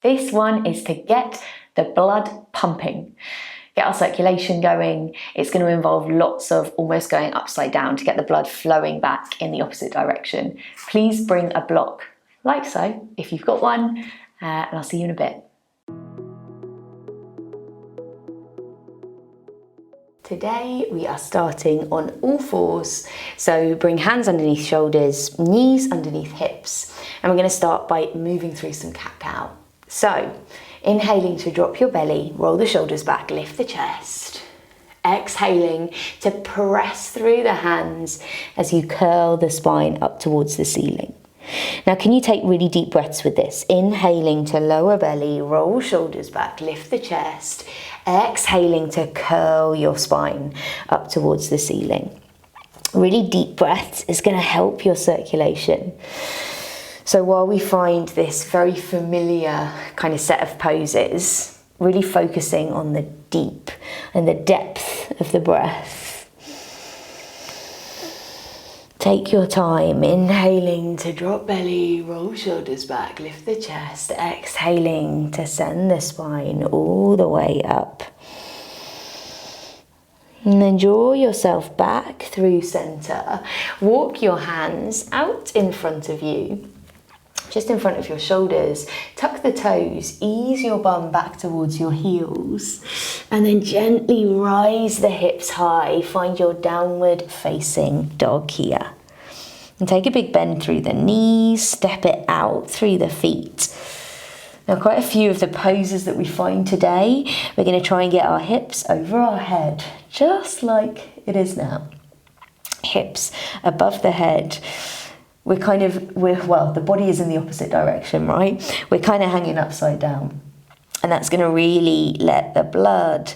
This one is to get the blood pumping, get our circulation going. It's going to involve lots of almost going upside down to get the blood flowing back in the opposite direction. Please bring a block, like so, if you've got one, and I'll see you in a bit. Today we are starting on all fours, so bring hands underneath shoulders, knees underneath hips, and we're going to start by moving through some cat-cow. So, inhaling to drop your belly, roll the shoulders back, lift the chest. Exhaling to press through the hands as you curl the spine up towards the ceiling. Now, can you take really deep breaths with this? Inhaling to lower belly, roll shoulders back, lift the chest. Exhaling to curl your spine up towards the ceiling. Really deep breaths is going to help your circulation. So while we find this very familiar kind of set of poses, really focusing on the deep and the depth of the breath. Take your time, inhaling to drop belly, roll shoulders back, lift the chest, exhaling to send the spine all the way up. And then draw yourself back through center. Walk your hands out in front of you, just in front of your shoulders. Tuck the toes, ease your bum back towards your heels, and then gently rise the hips high. Find your downward facing dog here. And take a big bend through the knees, step it out through the feet. Now, quite a few of the poses that we find today, we're going to try and get our hips over our head, just like it is now. Hips above the head. Well, the body is in the opposite direction, right? We're kind of hanging upside down. And that's going to really let the blood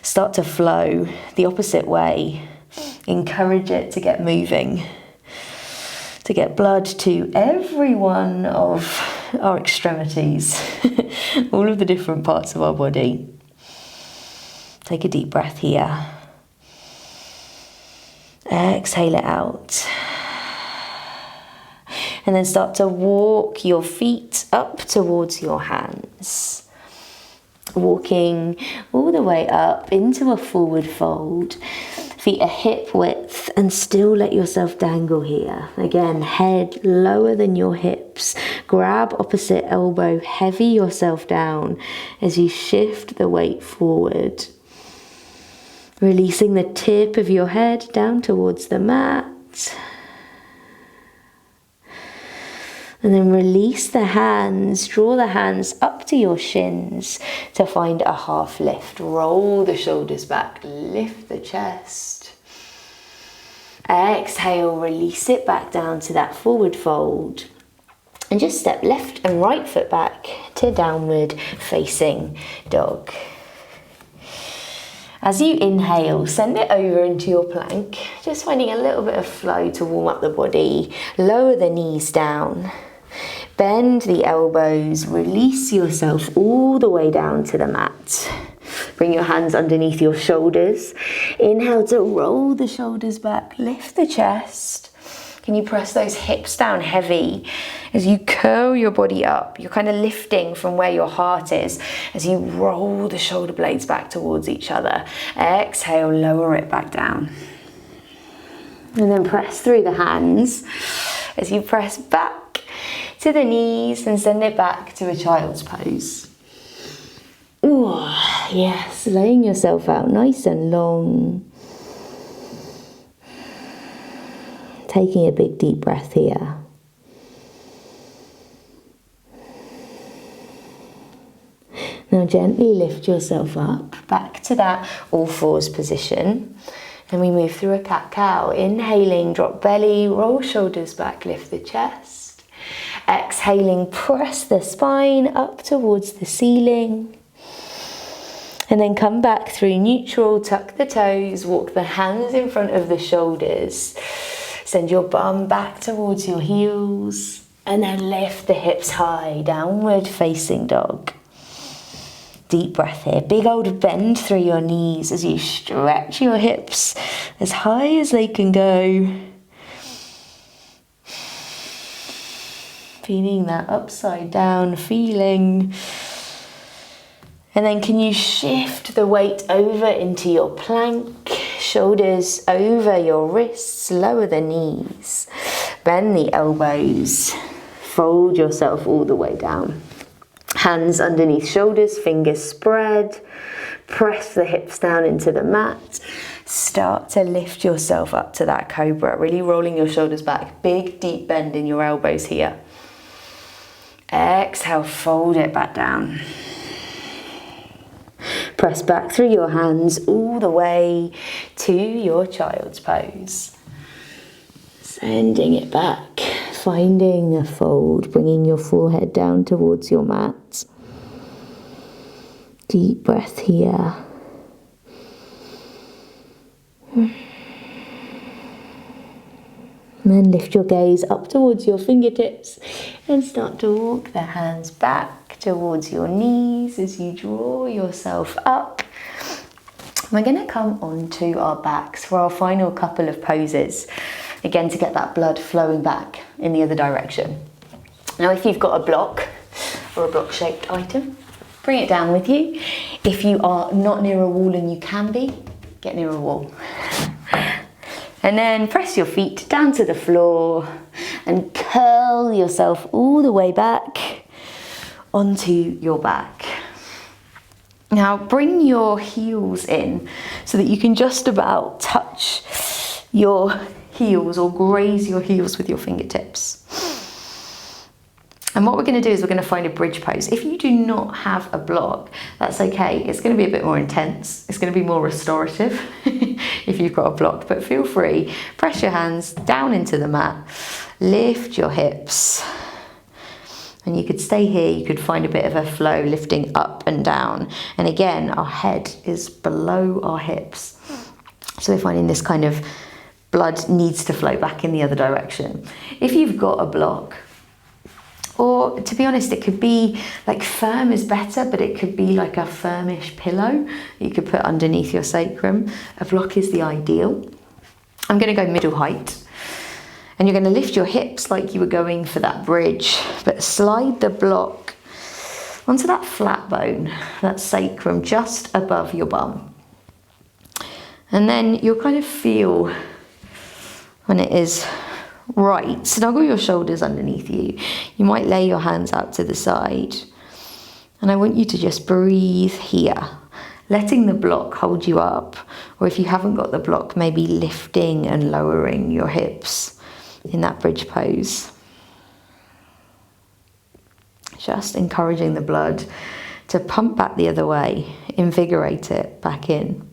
start to flow the opposite way. Encourage it to get moving. To get blood to every one of our extremities. All of the different parts of our body. Take a deep breath here. Exhale it out. And then start to walk your feet up towards your hands. Walking all the way up into a forward fold. Feet are hip width and still let yourself dangle here. Again, head lower than your hips. Grab opposite elbow, heavy yourself down as you shift the weight forward. Releasing the tip of your head down towards the mat. And then release the hands, draw the hands up to your shins to find a half lift. Roll the shoulders back, lift the chest. Exhale, release it back down to that forward fold. And just step left and right foot back to downward facing dog. As you inhale, send it over into your plank, just finding a little bit of flow to warm up the body. Lower the knees down. Bend the elbows, release yourself all the way down to the mat. Bring your hands underneath your shoulders. Inhale to roll the shoulders back, lift the chest. Can you press those hips down heavy as you curl your body up? You're kind of lifting from where your heart is as you roll the shoulder blades back towards each other. Exhale, lower it back down. And then press through the hands as you press back to the knees and send it back to a child's pose. Ooh, yes, laying yourself out nice and long. Taking a big deep breath here. Now gently lift yourself up, back to that all fours position. And we move through a cat-cow. Inhaling, drop belly, roll shoulders back, lift the chest. Exhaling, press the spine up towards the ceiling. And then come back through neutral, tuck the toes, walk the hands in front of the shoulders. Send your bum back towards your heels. And then lift the hips high, downward facing dog. Deep breath here. Big old bend through your knees as you stretch your hips as high as they can go. feeling that upside down feeling. And then can you shift the weight over into your plank, shoulders over your wrists, lower the knees, bend the elbows, fold yourself all the way down. Hands underneath shoulders, fingers spread, press the hips down into the mat. Start to lift yourself up to that cobra, really rolling your shoulders back, big deep bend in your elbows here. Exhale, fold it back down. Press back through your hands all the way to your child's pose. Sending it back, finding a fold, bringing your forehead down towards your mat. Deep breath here. And then lift your gaze up towards your fingertips and start to walk the hands back towards your knees as you draw yourself up. We're going to come onto our backs for our final couple of poses, again to get that blood flowing back in the other direction. Now if you've got a block or a block shaped item, bring it down with you. If you are not near a wall and you can be, get near a wall. And then press your feet down to the floor and curl yourself all the way back onto your back. Now bring your heels in so that you can just about touch your heels or graze your heels with your fingertips. And what we're going to do is we're going to find a bridge pose. If you do not have a block, that's okay. It's going to be a bit more intense. It's going to be more restorative if you've got a block, but feel free. Press your hands down into the mat, lift your hips. And you could stay here, you could find a bit of a flow lifting up and down. And again, our head is below our hips. So we're finding this kind of blood needs to flow back in the other direction. If you've got a block, or to be honest, it could be like firm is better, but it could be like a firmish pillow you could put underneath your sacrum. A block is the ideal. I'm going to go middle height. And you're going to lift your hips like you were going for that bridge, but slide the block onto that flat bone, that sacrum just above your bum. And then you'll kind of feel when it is right, snuggle your shoulders underneath you. You might lay your hands out to the side. And I want you to just breathe here, letting the block hold you up. Or if you haven't got the block, maybe lifting and lowering your hips in that bridge pose. Just encouraging the blood to pump back the other way, invigorate it back in.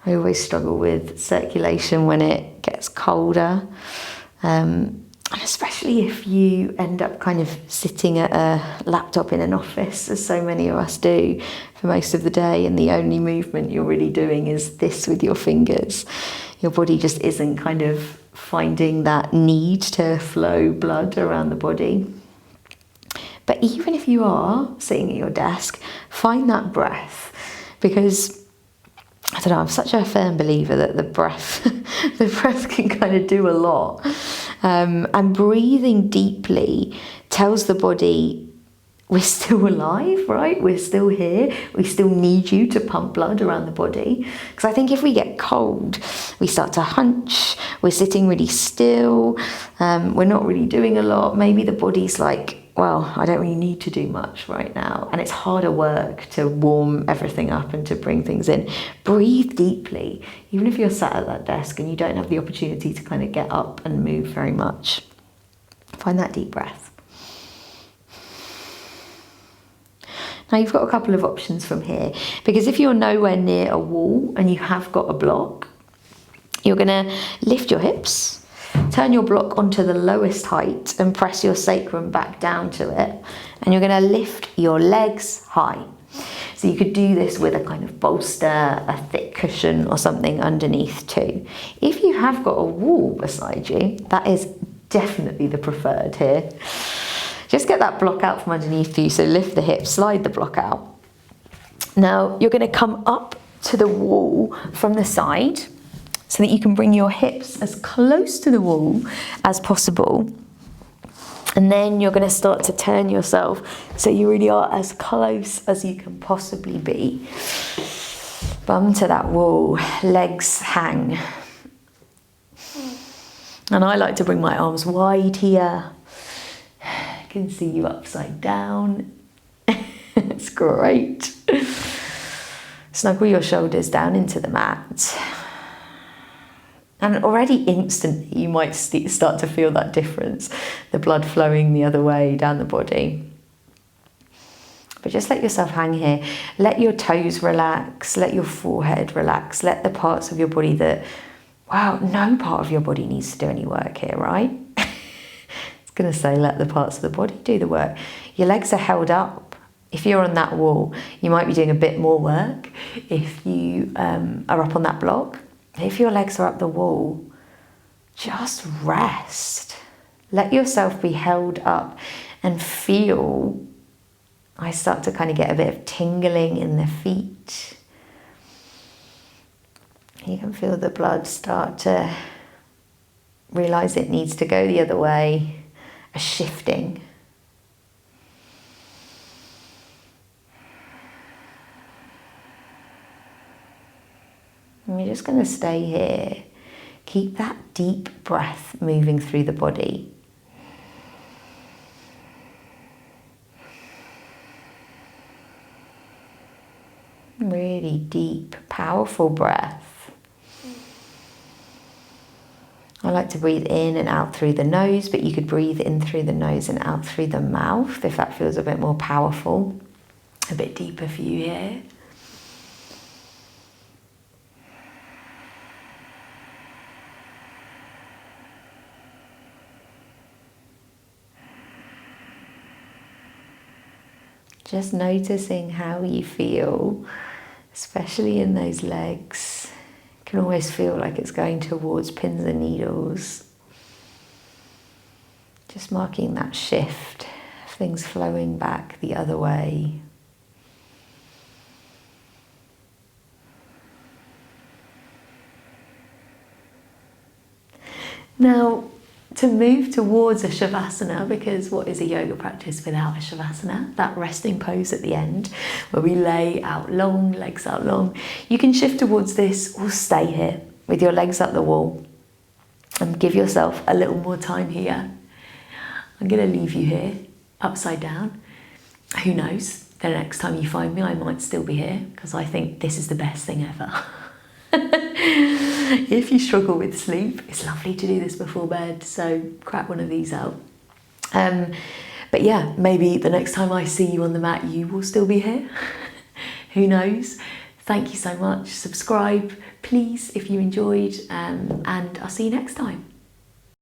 I always struggle with circulation when it gets colder. And especially if you end up kind of sitting at a laptop in an office, as so many of us do for most of the day, and the only movement you're really doing is this with your fingers. Your body just isn't kind of finding that need to flow blood around the body. But even if you are sitting at your desk, find that breath, because I don't know, I'm such a firm believer that the breath can kind of do a lot. And breathing deeply tells the body we're still alive, right? We're still here. We still need you to pump blood around the body. Because I think if we get cold, we start to hunch, we're sitting really still, we're not really doing a lot. Maybe the body's like, well, I don't really need to do much right now. And it's harder work to warm everything up and to bring things in. Breathe deeply, even if you're sat at that desk and you don't have the opportunity to kind of get up and move very much. Find that deep breath. Now you've got a couple of options from here, because if you're nowhere near a wall and you have got a block, you're gonna lift your hips, turn your block onto the lowest height and press your sacrum back down to it. And you're gonna lift your legs high. So you could do this with a kind of bolster, a thick cushion or something underneath too. If you have got a wall beside you, that is definitely the preferred here. Just get that block out from underneath you, so lift the hips, slide the block out. Now you're going to come up to the wall from the side, so that you can bring your hips as close to the wall as possible. And then you're going to start to turn yourself so you really are as close as you can possibly be. Bum to that wall, legs hang. And I like to bring my arms wide here. I can see you upside down. It's great. Snuggle your shoulders down into the mat. And already instantly you might start to feel that difference, the blood flowing the other way down the body. But just let yourself hang here. Let your toes relax, let your forehead relax, let the parts of your body that, wow, no part of your body needs to do any work here, right? It's going to say let the parts of the body do the work. Your legs are held up. If you're on that wall, you might be doing a bit more work if you are up on that block. If your legs are up the wall, just rest. Let yourself be held up and feel. I start to kind of get a bit of tingling in the feet. You can feel the blood start to realize it needs to go the other way, a shifting. And we're just going to stay here. Keep that deep breath moving through the body. Really deep, powerful breath. I like to breathe in and out through the nose, but you could breathe in through the nose and out through the mouth if that feels a bit more powerful, a bit deeper for you here. Just noticing how you feel, especially in those legs. You can always feel like it's going towards pins and needles. Just marking that shift, things flowing back the other way. Now, to move towards a shavasana, because what is a yoga practice without a shavasana? That resting pose at the end, where we lay out long, legs out long. You can shift towards this or stay here with your legs up the wall and give yourself a little more time here. I'm going to leave you here, upside down. Who knows? The next time you find me, I might still be here because I think this is the best thing ever. If you struggle with sleep, it's lovely to do this before bed, so crack one of these out. But yeah, maybe the next time I see you on the mat, you will still be here. Who knows? Thank you so much. Subscribe, please, if you enjoyed, and I'll see you next time.